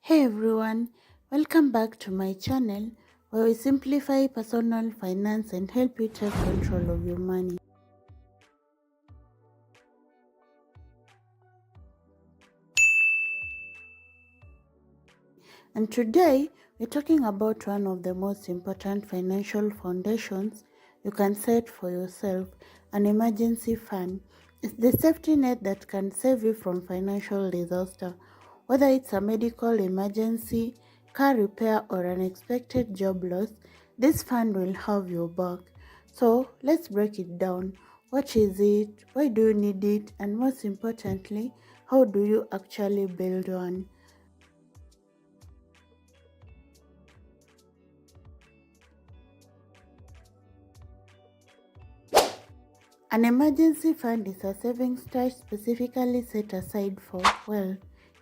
Hey everyone, welcome back to my channel where we simplify personal finance and help you take control of your money. And today we're talking about one of the most important financial foundations you can set for yourself, an emergency fund. It's the safety net that can save you from financial disaster, whether it's a medical emergency, car repair, or unexpected job loss. This fund will have your back. So let's break it down. What is it? Why do you need it? And most importantly, how do you actually build one? An emergency fund is a savings stash specifically set aside for, well,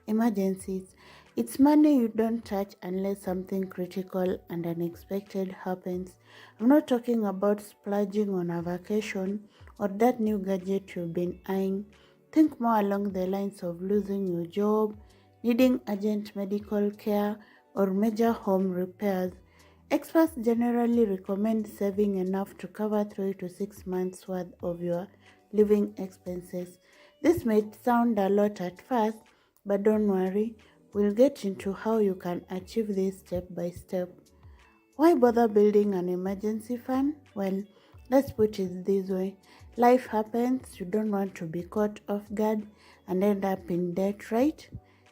emergencies. It's money you don't touch unless something critical and unexpected happens. I'm not talking about splurging on a vacation or that new gadget you've been eyeing. Think more along the lines of losing your job, needing urgent medical care, or major home repairs. Experts generally recommend saving enough to cover 3 to 6 months worth of your living expenses. This may sound a lot at first, but don't worry, we'll get into how you can achieve this step by step. Why bother building an emergency fund? Well, let's put it this way. Life happens, you don't want to be caught off guard and end up in debt, right?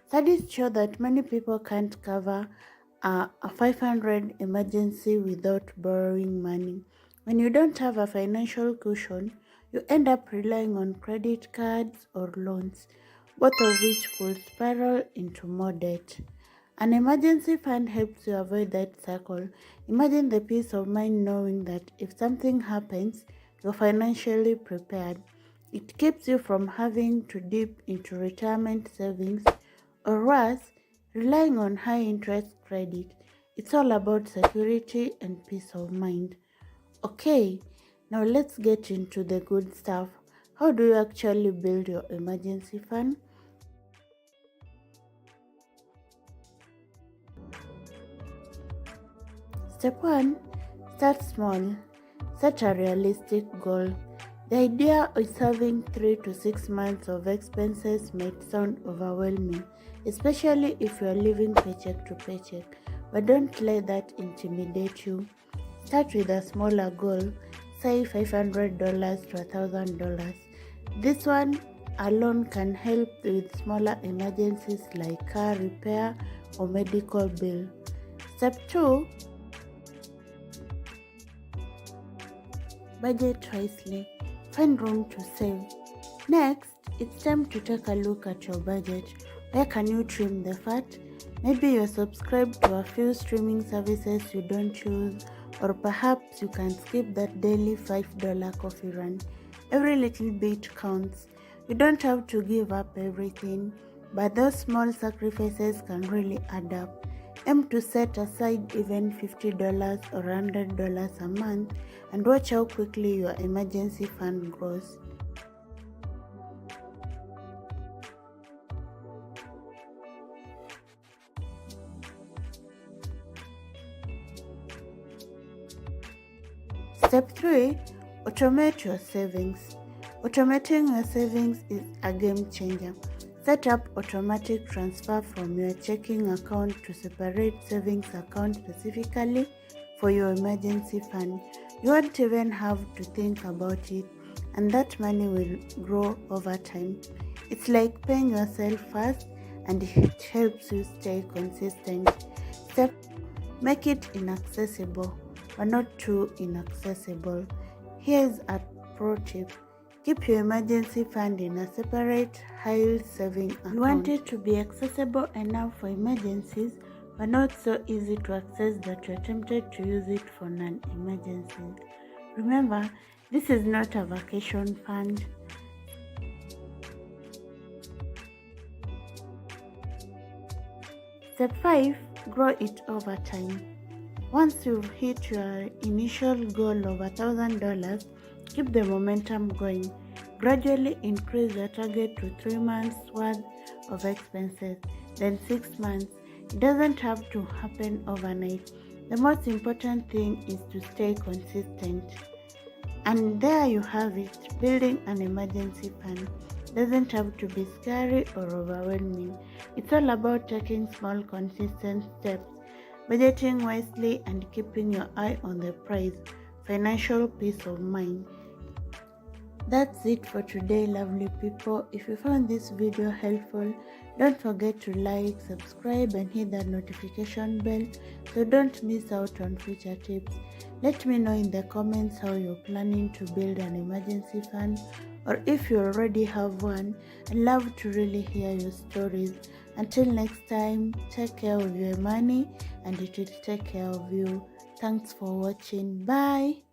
Studies show that many people can't cover a 500 emergency without borrowing money. When you don't have a financial cushion, you end up relying on credit cards or loans, both of which could spiral into more debt. An emergency fund helps you avoid that cycle. Imagine the peace of mind knowing that if something happens, you're financially prepared. It keeps you from having to dip into retirement savings or worse, relying on high interest credit. It's all about security and peace of mind. Okay, now let's get into the good stuff. How do you actually build your emergency fund? Step 1. Start small. Set a realistic goal. The idea of having 3 to 6 months of expenses might sound overwhelming, especially if you are living paycheck to paycheck, but don't let that intimidate you. Start with a smaller goal, say $500 to $1,000. This one alone can help with smaller emergencies like car repair or medical bill. Step 2. Budget wisely. Find room to save. Next, it's time to take a look at your budget. Where can you trim the fat? Maybe you're subscribed to a few streaming services you don't use, or perhaps you can skip that daily $5 coffee run. Every little bit counts. You don't have to give up everything, but those small sacrifices can really add up. Aim to set aside even $50 or $100 a month and watch how quickly your emergency fund grows. Step 3. Automate your savings. Automating your savings is a game changer. Set up automatic transfer from your checking account to separate savings account specifically for your emergency fund. You won't even have to think about it, and that money will grow over time. It's like paying yourself first, and it helps you stay consistent. Step: make it inaccessible, but not too inaccessible. Here's a pro tip. Keep your emergency fund in a separate, high-yield saving account. You want it to be accessible enough for emergencies, but not so easy to access that you're tempted to use it for non-emergencies. Remember, this is not a vacation fund. Step 5. Grow it over time. Once you've hit your initial goal of $1,000, keep the momentum going. Gradually increase your target to 3 months worth of expenses, then 6 months. It doesn't have to happen overnight. The most important thing is to stay consistent. And there you have it. Building an emergency fund doesn't have to be scary or overwhelming. It's all about taking small, consistent steps, budgeting wisely, and keeping your eye on the prize. Financial peace of mind. That's it for today, lovely people. If you found this video helpful, don't forget to like, subscribe, and hit that notification bell so don't miss out on future tips. Let me know in the comments how you're planning to build an emergency fund, or if you already have one. I'd love to really hear your stories. Until next time, take care of your money and it will take care of you. Thanks for watching. Bye.